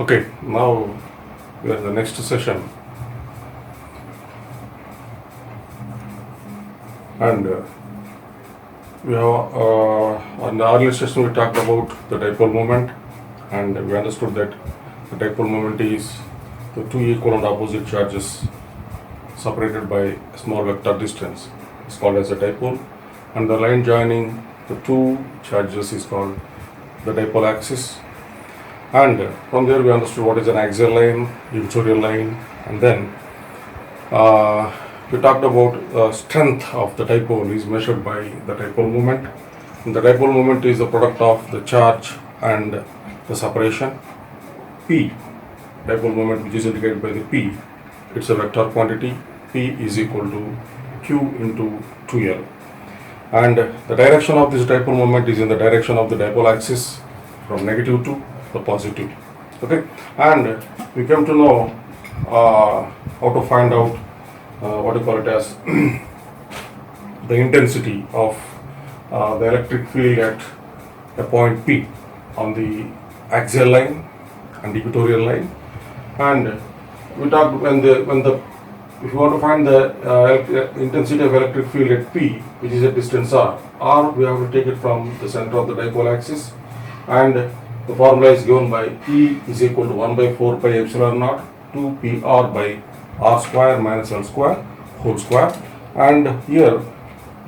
Okay, now we are in the next session, and we have on the earlier session we talked about the dipole moment, and we understood that the dipole moment is the two equal and opposite charges separated by a small vector distance. It's called as a dipole, and the line joining the two charges is called the dipole axis. And from there we understood what is an axial line, equatorial line, and then we talked about strength of the dipole is measured by the dipole moment. And the dipole moment is the product of the charge and the separation. P, dipole moment, which is indicated by the P, it's a vector quantity. P is equal to Q into 2L. And the direction of this dipole moment is in the direction of the dipole axis from negative to the positive. Okay, and we came to know how to find out what you call it as the intensity of the electric field at a point P on the axial line and equatorial line. And we talked if you want to find the intensity of electric field at P, which is at distance r, we have to take it from the center of the dipole axis, and the formula is given by E is equal to 1 by 4 pi epsilon naught 2 PR by R square minus L square whole square. And here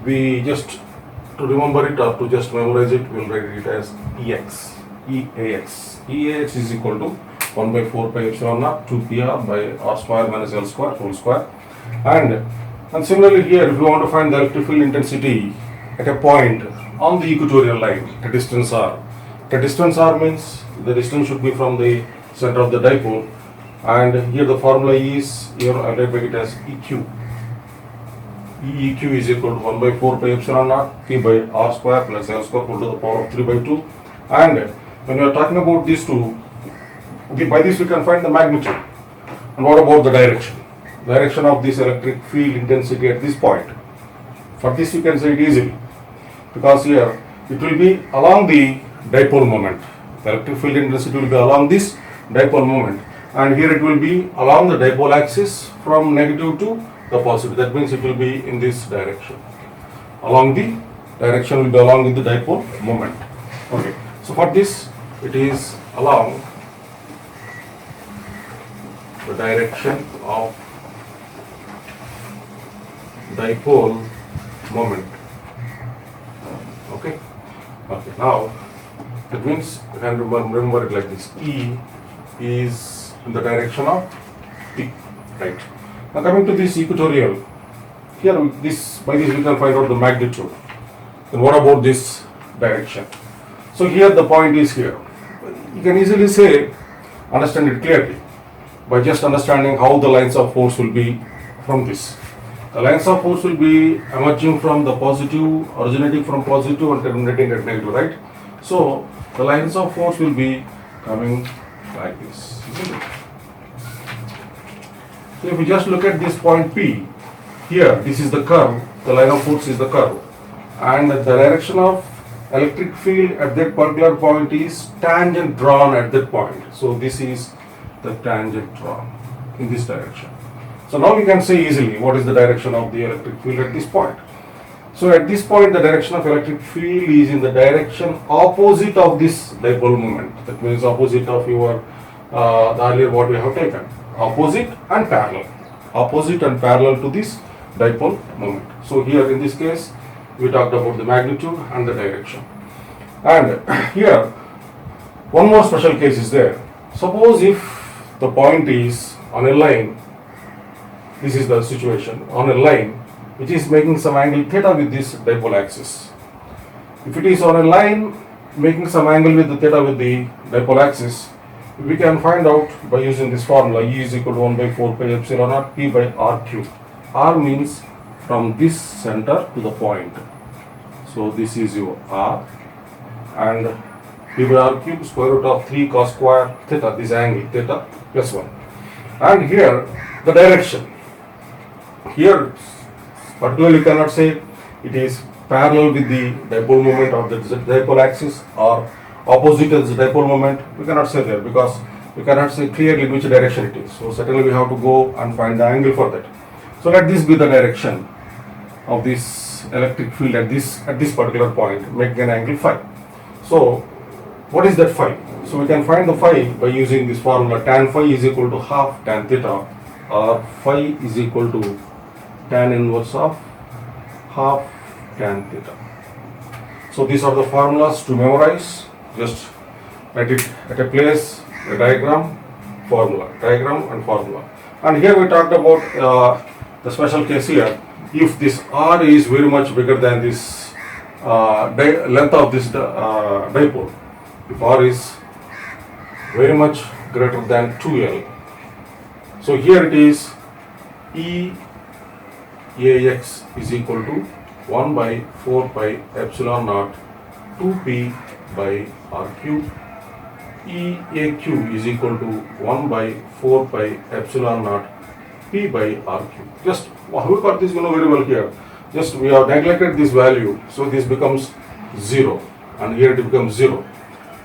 we just, to remember it or to just memorize it, we'll write it as EX. EAX is equal to 1 by 4 pi epsilon naught 2 PR by R square minus L square whole square. And similarly here, if you want to find the electric field intensity at a point on the equatorial line, at distance r. The distance r means the distance should be from the center of the dipole, and here the formula is, here I'll write it as EQ. EQ is equal to 1 by 4 pi epsilon naught P by R square plus L square whole to the power of 3 by 2. And when we are talking about these two, by this we can find the magnitude. And what about the direction? Direction of this electric field intensity at this point. For this you can say it easily, because here it will be along the dipole moment. The electric field intensity will be along this dipole moment, and here it will be along the dipole axis from negative to the positive. That means it will be in this direction. Along the direction will be along with the dipole moment. Okay. So for this, it is along the direction of dipole moment. Okay. Okay. Now, that means you can remember it like this. E is in the direction of P, right? Now coming to this equatorial, here by this we can find out the magnitude. Then what about this direction? So here the point is here. You can easily say, understand it clearly by just understanding how the lines of force will be from this. The lines of force will be emerging from the positive, originating from positive and terminating at negative, right? So the lines of force will be coming like this, isn't it? So if we just look at this point P, here this is the curve, the line of force is the curve, and the direction of electric field at that particular point is tangent drawn at that point. So this is the tangent drawn in this direction. So now we can say easily what is the direction of the electric field at this point. So at this point the direction of electric field is in the direction opposite of this dipole moment. That means opposite of your the earlier what we have taken. Opposite and parallel. Opposite and parallel to this dipole moment. So here in this case we talked about the magnitude and the direction. And here one more special case is there. Suppose if the point is on a line, this is the situation, on a line which is making some angle theta with this dipole axis. If it is on a line making some angle with the theta with the dipole axis, we can find out by using this formula. E is equal to 1 by 4 pi epsilon naught P by R cube. R means from this center to the point. So this is your R, and P by R cube square root of 3 cos square theta, this angle theta plus 1. And here the direction. Here particularly cannot say it is parallel with the dipole moment of the dipole axis or opposite as the dipole moment. We cannot say there, because we cannot see clearly which direction it is. So certainly we have to go and find the angle for that. So let this be the direction of this electric field at this particular point, making an angle phi. So what is that phi? So we can find the phi by using this formula: tan phi is equal to half tan theta, or phi is equal to tan inverse of half tan theta. So these are the formulas to memorize. Just write it at a place, a diagram, formula, diagram and formula. And here we talked about the special case here. If this r is very much bigger than this length of this dipole, if r is very much greater than 2L, so here it is E AX is equal to 1 by 4 pi epsilon naught 2p by r cube. EAQ is equal to 1 by 4 pi epsilon naught p by r cube. Just how we got this, very well here. Just we have neglected this value, so this becomes 0, and here it becomes 0.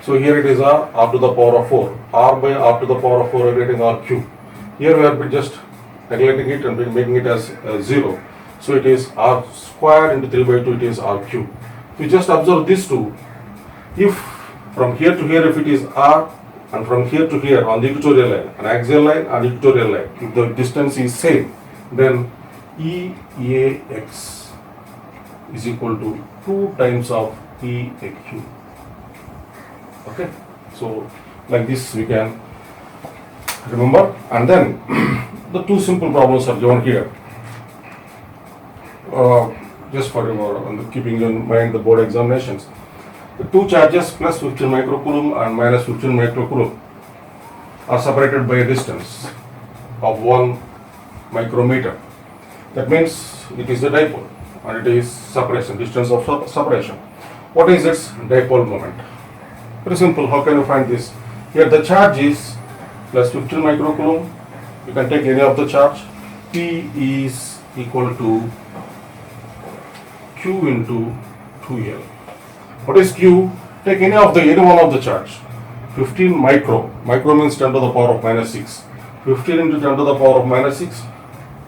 So here it is r to the power of 4. R by r to the power of 4, we are getting r cube. Here we are just neglecting it and making it as 0. So it is r squared into 3 by 2, it is r cube. So just observe these two. If from here to here, if it is r, and from here to here on the equatorial line, an axial line and equatorial line, if the distance is same, then EAX is equal to 2 times of EAQ. Okay, so like this we can remember. And then the two simple problems are given here. Just for your keeping in mind the board examinations. The two charges plus 15 microcoulomb and minus 15 microcoulomb are separated by a distance of 1 micrometer. That means it is a dipole and it is separation, distance of separation. What is its dipole moment? Very simple. How can you find this? Here the charge is plus 15 microcoulomb. You can take any of the charge. P is equal to Q into 2L. What is Q? Take any one of the charge. 15 micro. Micro means 10 to the power of minus 6. 15 into 10 to the power of minus 6.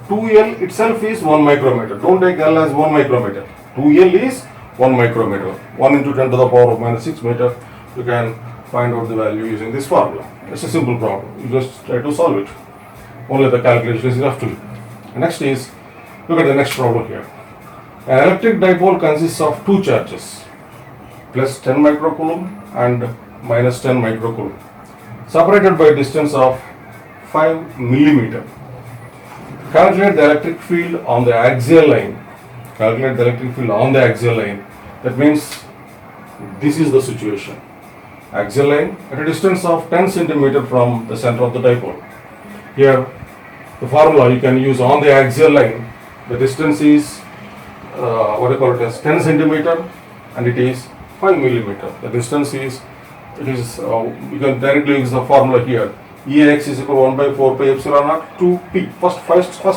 2L itself is 1 micrometer. Don't take L as 1 micrometer. 2L is 1 micrometer. 1 into 10 to the power of minus 6 meter. You can find out the value using this formula. It's a simple problem. You just try to solve it. Only the calculation is left to you. Next is, look at the next problem here. An electric dipole consists of two charges, plus 10 microcoulomb and minus 10 microcoulomb, separated by a distance of 5 millimeter. Calculate the electric field on the axial line. Calculate the electric field on the axial line. That means this is the situation. Axial line at a distance of 10 centimeter from the center of the dipole. Here the formula you can use on the axial line. The distance is as 10 centimeter and it is 5 millimeter. The distance is, you can directly use the formula here. EAX is equal to 1 by 4 pi epsilon naught to P. First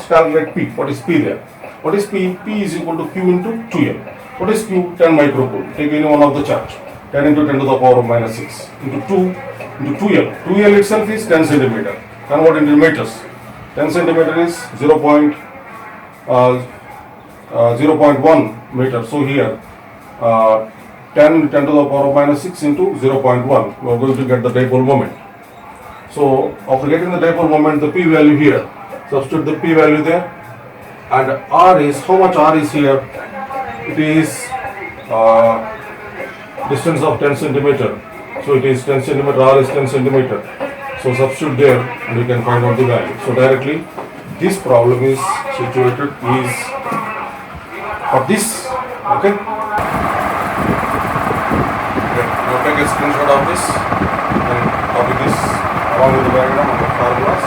calculate P. What is P there? What is P? P is equal to Q into 2L. What is Q? 10 microcoulomb. Take any one of the charge. 10 into 10 to the power of minus 6 into 2 into 2L. 2L itself is 10 centimeter. Convert into meters. 10 centimeter is 0.1 meter. So here 10 into 10 to the power of minus 6 into 0.1. We are going to get the dipole moment. So after getting the dipole moment, the P value here, substitute the P value there, and R is, how much R is here? It is distance of 10 centimeter. So it is 10 centimeter, R is 10 centimeter. So substitute there and you can find out the value. So directly this problem is situated is for this. Okay. Now take a screenshot of this and copy this along with the diagram and the formulas.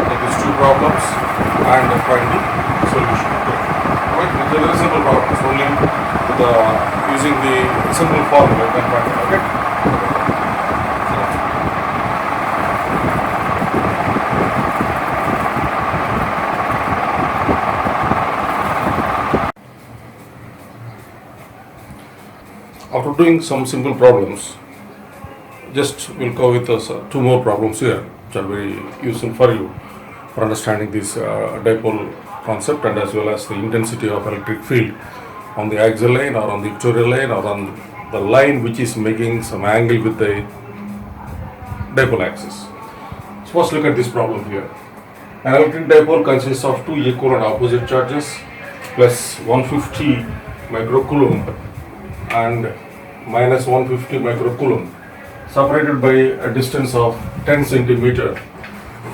Take these two problems and find the solution. Okay. Right. It's a very simple problem. It's only using the simple formula you can find it. Okay. After doing some simple problems, just we'll go with us two more problems here. which are very useful for you for understanding this dipole concept, and as well as the intensity of electric field on the axial line or on the equatorial line or on the line which is making some angle with the dipole axis. So first look at this problem here. An electric dipole consists of two equal and opposite charges plus 150 microcoulomb and minus 150 microcoulomb separated by a distance of 10 centimeter.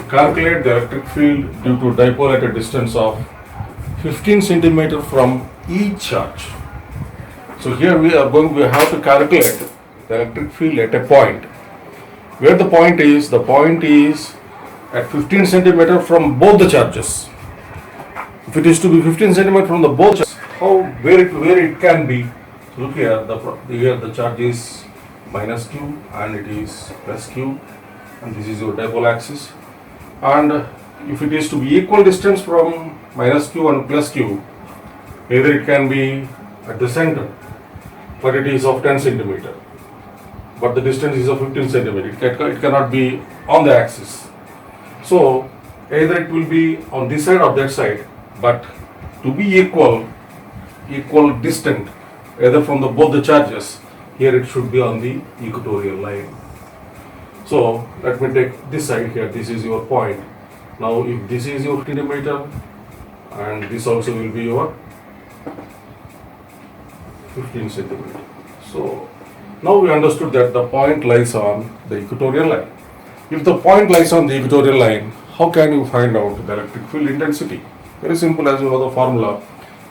Calculate the electric field due to dipole at a distance of 15 centimeter from each charge. So here we have to calculate the electric field at a point. Where the point is at 15 centimeter from both the charges. If it is to be 15 centimeter from the both charges, where it can be? So look here, here the charge is minus q and it is plus q, and this is your dipole axis. And if it is to be equal distance from minus q and plus q, either it can be at the center, but it is of 10 centimeter, but the distance is of 15 centimeter. It cannot be on the axis. So either it will be on this side or that side, but to be equal distant either from both the charges, here it should be on the equatorial line. So let me take this side here. This is your point. Now if this is your centimeter and this also will be your 15 centimeter. So now we understood that the point lies on the equatorial line. If the point lies on the equatorial line, how can you find out the electric field intensity? Very simple, as you know the formula.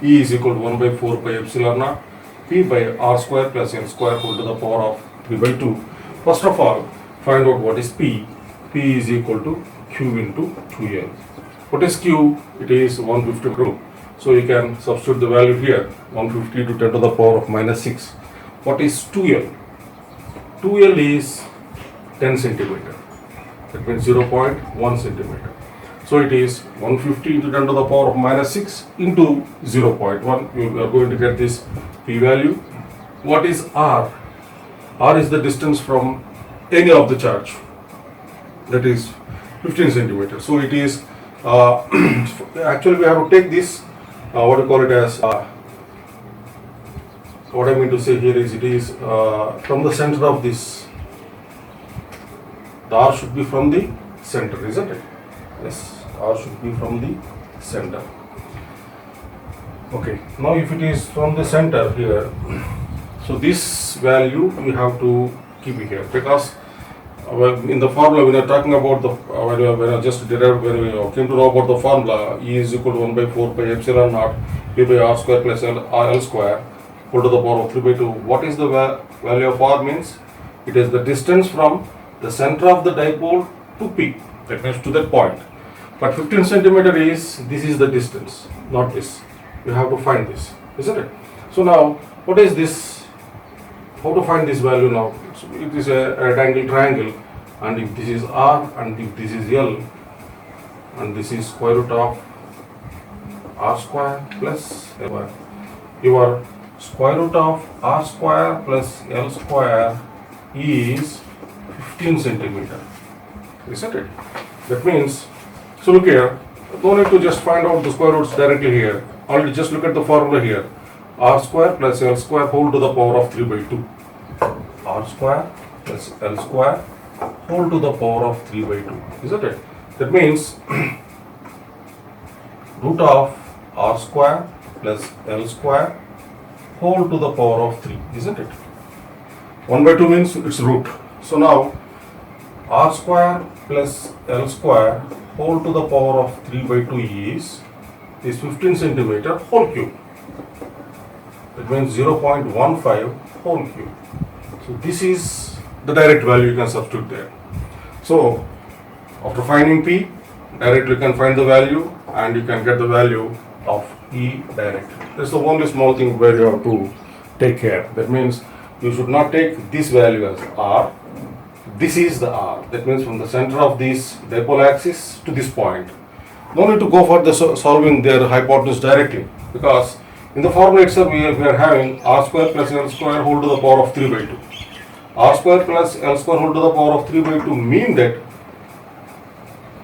E is equal to 1 by 4 pi epsilon naught P by R square plus L square whole to the power of 3 by 2. First of all, find out what is P. P is equal to Q into 2L. What is Q? It is 150 microcoulomb. So you can substitute the value here, 150 to 10 to the power of minus 6. What is 2L? 2L is 10 centimeter. That means 0.1 centimeter. So it is 150 into 10 to the power of minus 6 into 0.1. You are going to get this P value. What is R? R is the distance from any of the charge. That is 15 centimeters. So it is, actually we have to take this, what do you call it as, what I mean to say here is, it is from the center of this. The R should be from the center, isn't it? Yes, R should be from the center. Okay, now if it is from the center here, so this value we have to keep it here, because in the formula when you are talking about the, when I just derived, when we came to know about the formula, E is equal to 1 by 4 pi epsilon naught P by R square plus L square whole to the power of 3 by 2. What is the value of R means? It is the distance from the center of the dipole to P, that means to that point. But 15 centimeter is, this is the distance, not this. You have to find this, isn't it? So now, what is this? How to find this value now? So it is a rectangle triangle, and if this is R and if this is L, and this is square root of R square plus L. Your square root of R square plus L square is 15 centimeter, isn't it? That means, so look here, no need to just find out the square roots directly here. Only just look at the formula here. R square plus L square whole to the power of 3 by 2. R square plus L square whole to the power of 3 by 2, isn't it? That means root of R square plus L square whole to the power of 3, isn't it? 1 by 2 means it's root. So now R square plus L square whole to the power of 3 by 2 is 15 centimeter whole cube. That means 0.15 whole cube. So this is the direct value you can substitute there. So after finding P, directly you can find the value and you can get the value of E direct. That's the only small thing where you have to take care. That means you should not take this value as R. This is the R. That means from the center of this dipole axis to this point. No need to go for the solving their hypotenuse directly, because in the formula itself we are having R square plus L square whole to the power of 3 by 2. R square plus L square whole to the power of 3 by 2 mean that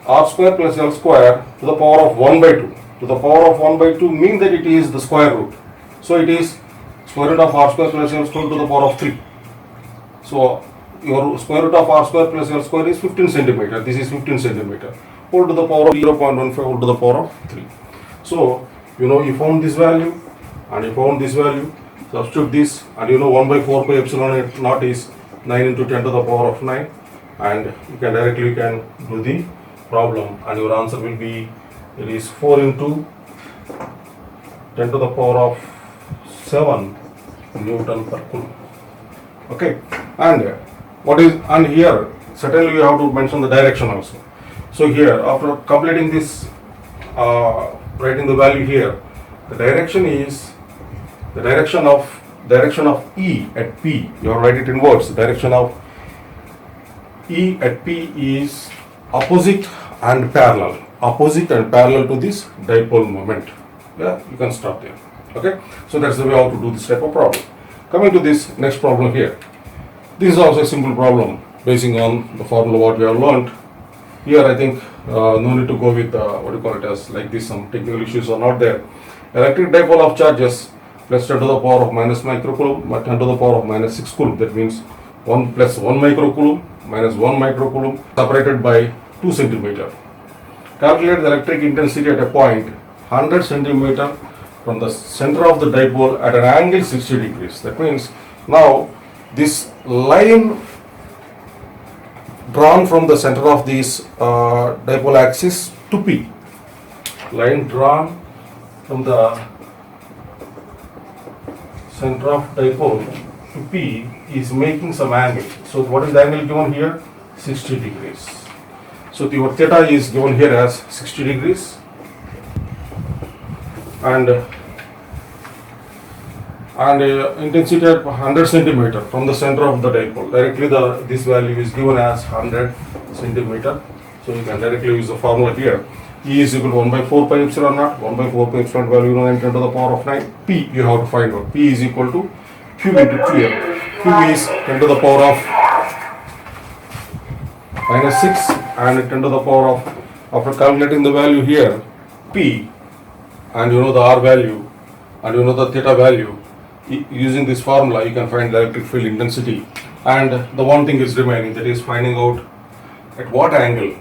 r square plus l square to the power of 1 by 2. To the power of 1 by 2 means that it is the square root. So it is square root of r square plus l square to the power of 3. So your square root of r square plus l square is 15 centimeter. This is 15 centimeter. Whole to the power of 0.15 whole to the power of 3. So you found this value and you found this value. Substitute this and 1 by 4 pi epsilon naught is 9 into 10 to the power of 9, and you can directly do the problem and your answer will be, it is 4 into 10 to the power of 7 Newton per Coulomb. Okay, and here certainly you have to mention the direction also. So here after completing this, writing the value here, the direction is the direction of E at P. You have to write it in words. The direction of E at P is opposite and parallel to this dipole moment. Yeah, you can stop there. Okay, so that's the way how to do this type of problem. Coming to this next problem here. This is also a simple problem basing on the formula what we have learned. Here I think no need to go with what you call it as like this, some technical issues are not there. Electric dipole of charges plus 10 to the power of minus microcoulomb, 10 to the power of minus 6 coulomb. That means 1 plus 1 microcoulomb minus 1 microcoulomb separated by 2 centimeter. Calculate the electric intensity at a point 100 centimeter from the center of the dipole at an angle 60 degrees. That means now this line drawn from the center of this dipole axis to P, line drawn from the center of dipole to P is making some angle. So what is the angle given here? 60 degrees. So your theta is given here as 60 degrees, and intensity at 100 centimeter from the center of the dipole. Directly this value is given as 100 centimeter. So you can directly use the formula here. E is equal to 1 by 4 pi epsilon naught. 1 by 4 pi epsilon value 10 to the power of 9. P you have to find out. P is equal to Q into QL. Q is 10 to the power of minus 6 and 10 to the power of, after calculating the value here, P, and the R value and the theta value, using this formula you can find the electric field intensity, and the one thing is remaining, that is finding out at what angle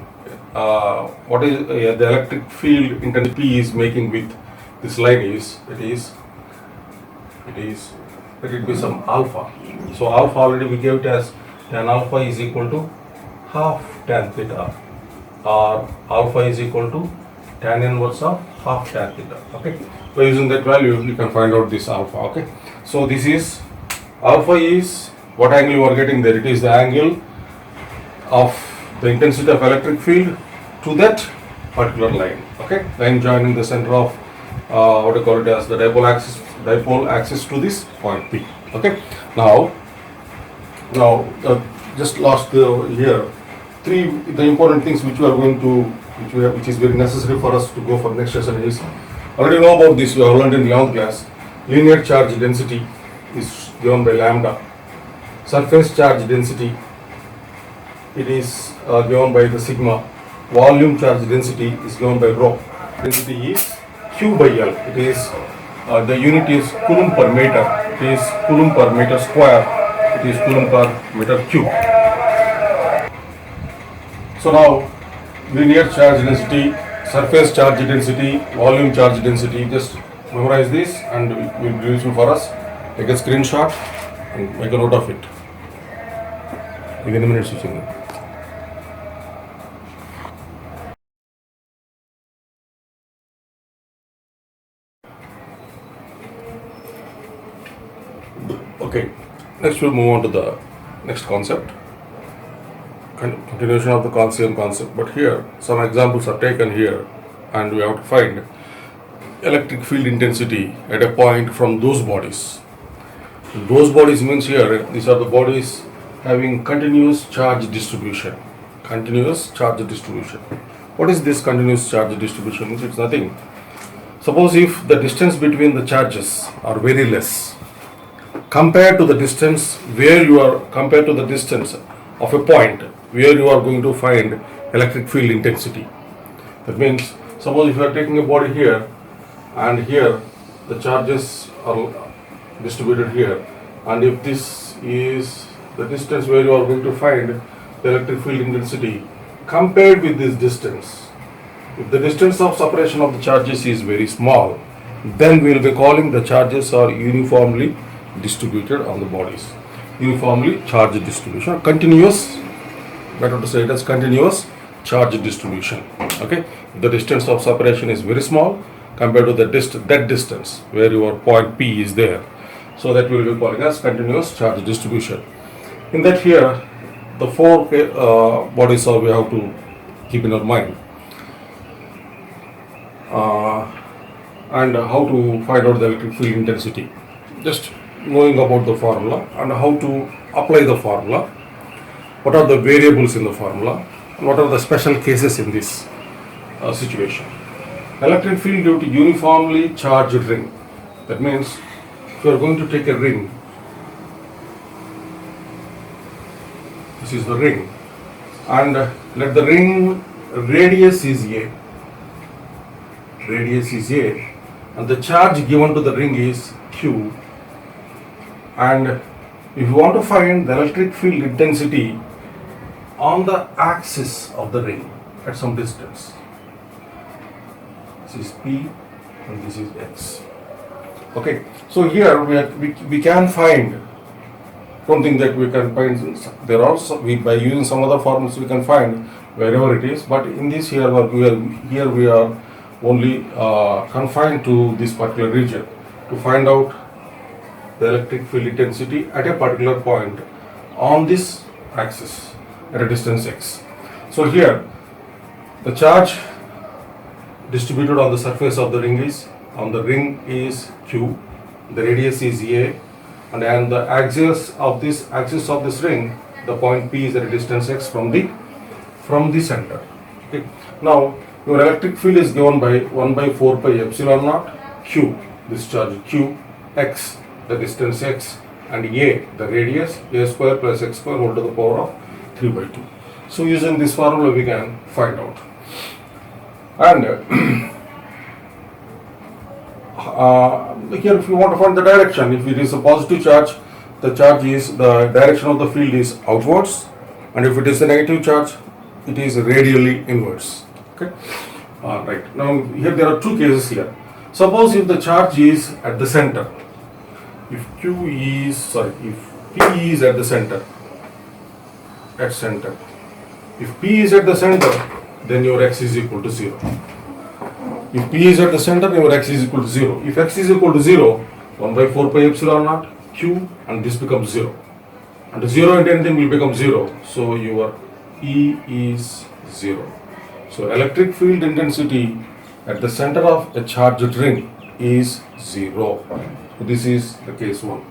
what is the electric field intensity P is making with this line is, let it be some alpha. So alpha already we gave it as tan alpha is equal to half tan theta, or alpha is equal to tan inverse of half tan theta. Okay, by using that value you can find out this alpha. Okay, so this is alpha is what angle you are getting there. It is the angle of the intensity of electric field to that particular line. Okay, line joining the center of what you call it as the dipole axis to this point P. Okay, now just last here the important things which we are going to which is very necessary for us to go for next session is, already know about this, we have learned in 11th class. Linear charge density is given by lambda. Surface charge density, it is given by the sigma. Volume charge density is given by rho. Density is Q by L. It is the unit is coulomb per meter. It is coulomb per meter square. It is coulomb per meter cube. So now linear charge density, surface charge density, volume charge density, just memorize this and it will be useful for us. Take a screenshot and make a note of it. Within a minute switching. Okay, next we'll move on to the next concept. Continuation of the same concept, but here some examples are taken here and we have to find electric field intensity at a point from those bodies. Those bodies means here these are the bodies having continuous charge distribution. Continuous charge distribution. What is this continuous charge distribution? It's nothing. Suppose if the distance between the charges are very less compared to the distance where you are, compared to the distance of a point where you are going to find electric field intensity. That means, suppose if you are taking a body here, and here the charges are distributed here, and if this is the distance where you are going to find the electric field intensity compared with this distance, if the distance of separation of the charges is very small, then we will be calling the charges are uniformly distributed on the bodies. Uniformly charge distribution, continuous, better to say it as continuous charge distribution. Okay, the distance of separation is very small compared to that distance where your point P is there, so that we will be calling as continuous charge distribution. In that, here the four bodies are we have to keep in our mind, and how to find out the electric field intensity, just knowing about the formula and how to apply the formula, what are the variables in the formula, and what are the special cases in this situation. Electric field due to uniformly charged ring. That means if you are going to take a ring, this is the ring, and let the ring radius is A. Radius is A, and the charge given to the ring is Q. And if you want to find the electric field intensity on the axis of the ring at some distance, this is P and this is X. Okay, so here we can find something that we can find. There are also, by using some other formulas we can find wherever it is, but in this here we are only confined to this particular region to find out the electric field intensity at a particular point on this axis at a distance x. So here the charge distributed on the surface of the ring is Q, the radius is A, and the axis of this ring, the point P is at a distance x from the center. Okay. Now your electric field is given by 1 by 4 pi epsilon naught Q, this charge Q, X, the distance x, and A, the radius, A square plus X square whole to the power of 3 by 2. So using this formula we can find out. And here if you want to find the direction, if it is a positive charge, the direction of the field is outwards, and if it is a negative charge, it is radially inwards. Okay. Right. Now here there are two cases here. Suppose if the charge is at the center, if P is at the center, if P is at the center, then your X is equal to 0. If P is at the center, your X is equal to 0. If X is equal to 0, 1 by 4 pi epsilon naught Q, and this becomes 0. And 0 and anything will become 0. So your E is 0. So electric field intensity at the center of a charged ring is 0. So this is the case 1.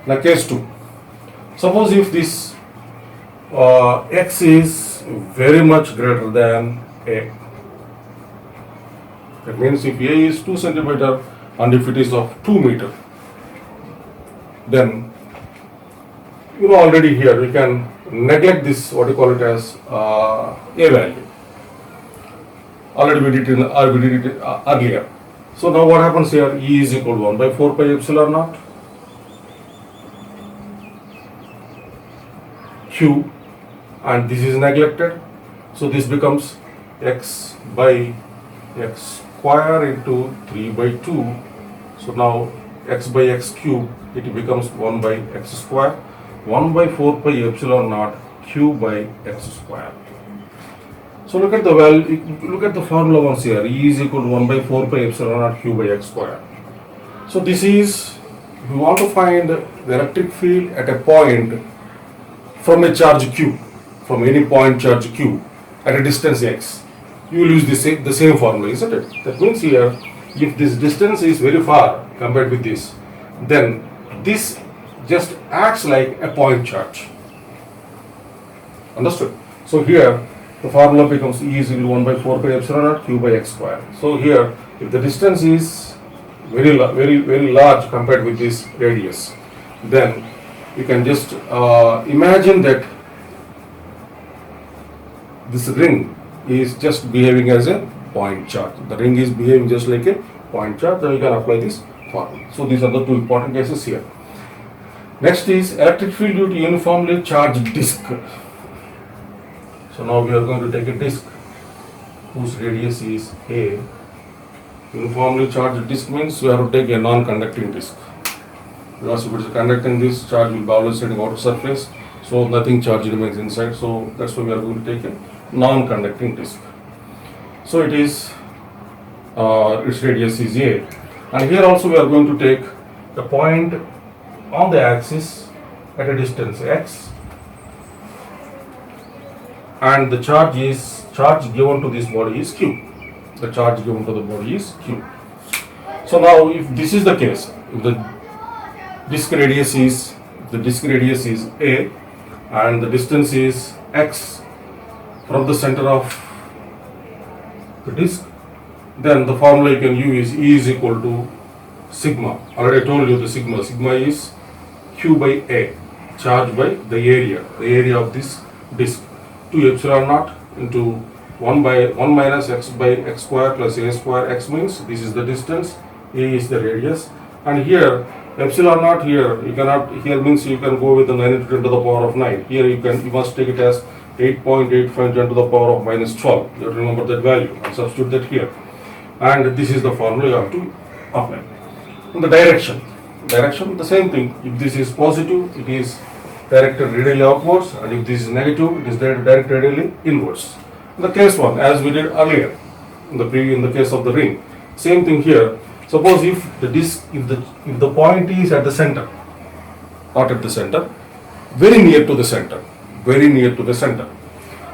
Now case 2. Suppose if this X is very much greater than A. That means if A is 2 centimeter and if it is of 2 meter, then already here we can neglect this, what you call it as A value. Already we did it earlier. So now what happens here? E is equal to 1 by 4 pi epsilon naught Q, and this is neglected. So this becomes X by X square into 3 by 2. So now X by X cube, it becomes 1 by X square, 1 by 4 pi epsilon naught Q by X square. So look at the look at the formula once here. E is equal to 1 by 4 pi epsilon naught Q by X square. So this is, if you want to find the electric field at a point from a charge Q, from any point charge Q at a distance x, you will use the same formula, isn't it? That means here, if this distance is very far compared with this, then this just acts like a point charge. Understood? So here, the formula becomes E is equal to 1 by 4 pi epsilon naught Q by X square. So here, if the distance is very large compared with this radius, then you can just imagine that this ring is just behaving as a point charge. The ring is behaving just like a point charge, then you can apply this formula. So these are the two important cases here. Next is electric field due to uniformly charged disk. So now we are going to take a disk whose radius is A. Uniformly charged disk means we have to take a non-conducting disk. Because if it is a conducting disk, charge will be always hitting outer surface, so nothing charge remains inside. So that's why we are going to take a non-conducting disk. So it is its radius is A, and here also we are going to take a point on the axis at a distance x, and the charge given to this body is q. The charge given to the body is q. So now if this is the case, if the disk radius is A and the distance is x from the center of the disk, then the formula you can use is E is equal to sigma. Already I told you the sigma. Sigma is q by A, charge by the area of this disk, 2 epsilon naught into 1 minus x by x square plus a square. X means this is the distance, A is the radius, and here epsilon naught here you cannot, here means you can go with the 9 into 10 to the power of 9. Here you must take it as 8.85 10 to the power of minus 12. You have to remember that value and substitute that here. And this is the formula you have to apply. In the direction, the same thing. If this is positive, it is directed radially outwards, and if this is negative, it is directed radially inwards. In the case 1, as we did earlier, in the case of the ring, same thing here. Suppose if the disk, if the point is at the center, not at the center, very near to the center.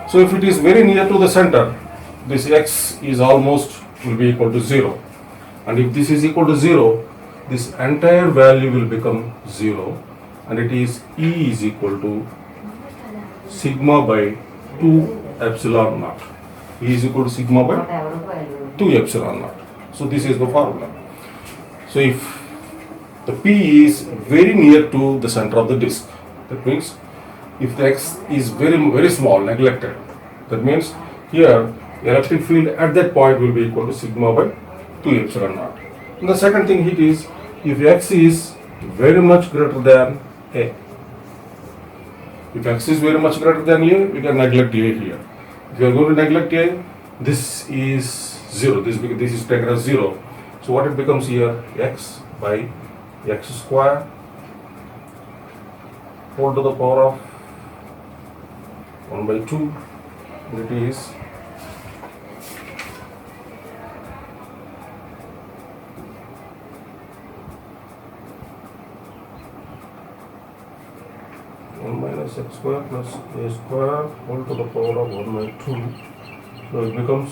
So if it is very near to the center, this x is almost will be equal to 0, and if this is equal to 0, this entire value will become 0, and it is E is equal to sigma by 2 epsilon naught. E is equal to sigma by 2 epsilon naught. So this is the formula. So if the P is very near to the center of the disk, that means if the x is very small, neglected, that means here the electric field at that point will be equal to sigma by 2 epsilon naught. And the second thing it is, if x is very much greater than A. If x is very much greater than A, we can neglect A here. If you are going to neglect A, this is 0. This is taken as 0. So what it becomes here? X by x square whole to the power of 1 by 2. And it is 1 minus x square plus a square whole to the power of 1 by 2. So it becomes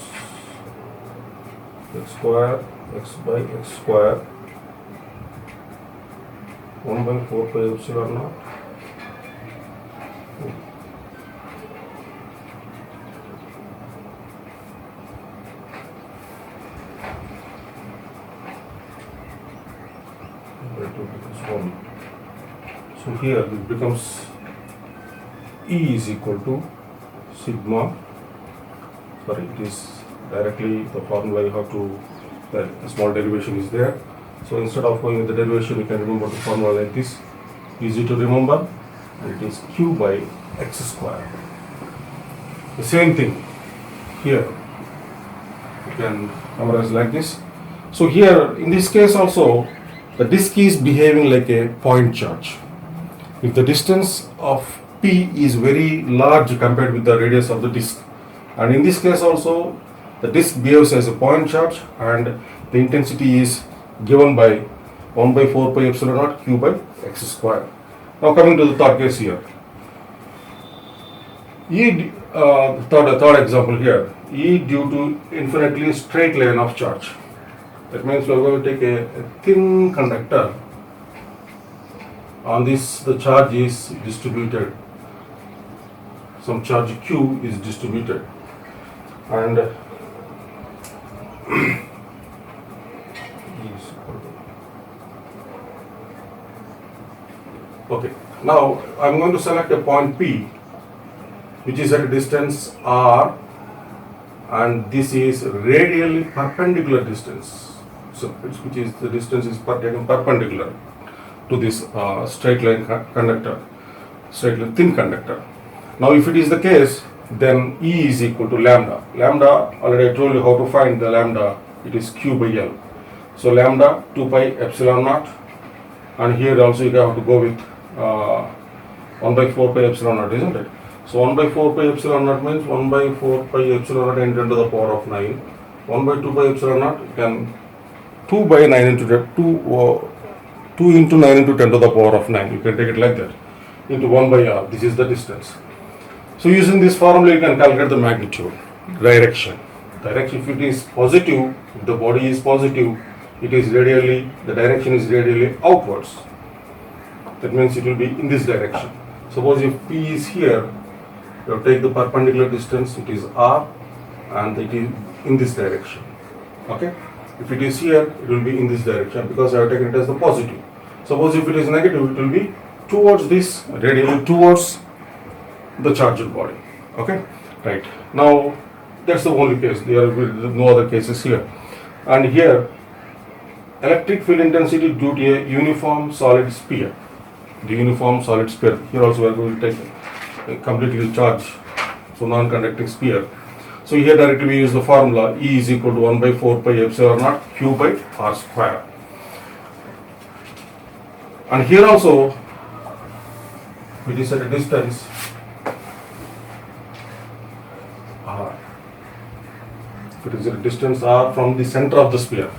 x square x by x square 1 by 4 pi epsilon naught. So here it becomes E is equal to sigma, sorry, it is directly the formula you have to, that a small derivation is there. So instead of going with the derivation, you can remember the formula like this, easy to remember, and it is Q by x square. The same thing here, you can memorize like this. So here in this case also, the disk is behaving like a point charge. If the distance of P is very large compared with the radius of the disk, and in this case also the disk behaves as a point charge, and the intensity is given by 1 by 4 pi epsilon naught q by x square. Now coming to the third case here, third example here, E due to infinitely straight line of charge. That means we are going to take a thin conductor. On this, the charge is distributed. Some charge Q is distributed, and okay. Now I am going to select a point P, which is at a distance R and this is radially perpendicular distance. So which is the distance is taken perpendicular to this straight line conductor, straight line thin conductor. Now if it is the case, then E is equal to lambda. Lambda, already I told you how to find the lambda. It is Q by L. So lambda 2 pi epsilon naught, and here also you have to go with 1 by 4 pi epsilon naught, isn't it? So 1 by 4 pi epsilon naught means 1 by 4 pi epsilon naught and 10 to the power of 9. 1 by 2 pi epsilon naught, you can 2 by 9 into 2 into 9 into 10 to the power of 9. You can take it like that, into 1 by r. This is the distance. So using this formula, you can calculate the magnitude, direction. Direction, if it is positive, if the body is positive, it is radially, the direction is radially outwards. That means it will be in this direction. Suppose if P is here, you take the perpendicular distance, it is R, and it is in this direction. Okay? If it is here, it will be in this direction because I have taken it as the positive. Suppose if it is negative, it will be towards this, radially towards the charged body. Okay? Right. Now, that's the only case. There will be no other cases here. And here, electric field intensity due to a uniform solid sphere. The uniform solid sphere. Here also we are going to take a completely charged, so non-conducting sphere. So here directly we use the formula E is equal to 1 by 4 pi epsilon naught Q by R square. And here also, it is at a distance R. If it is a distance R from the center of the sphere,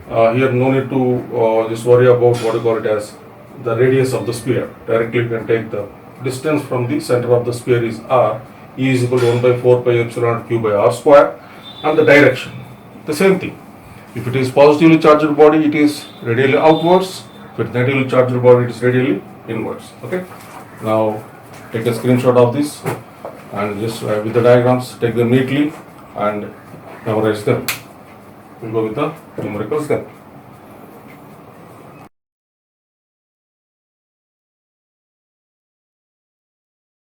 here no need to just worry about what you call it as the radius of the sphere. Directly you can take the distance from the center of the sphere is R. E is equal to 1 by 4 pi epsilon naught Q by R square, and the direction, the same thing. If it is positively charged body, it is radially outwards. If it is negatively charged body, it is radially inwards. Okay. Now take a screenshot of this and just with the diagrams, take them neatly and memorize them. We'll go with the numericals then.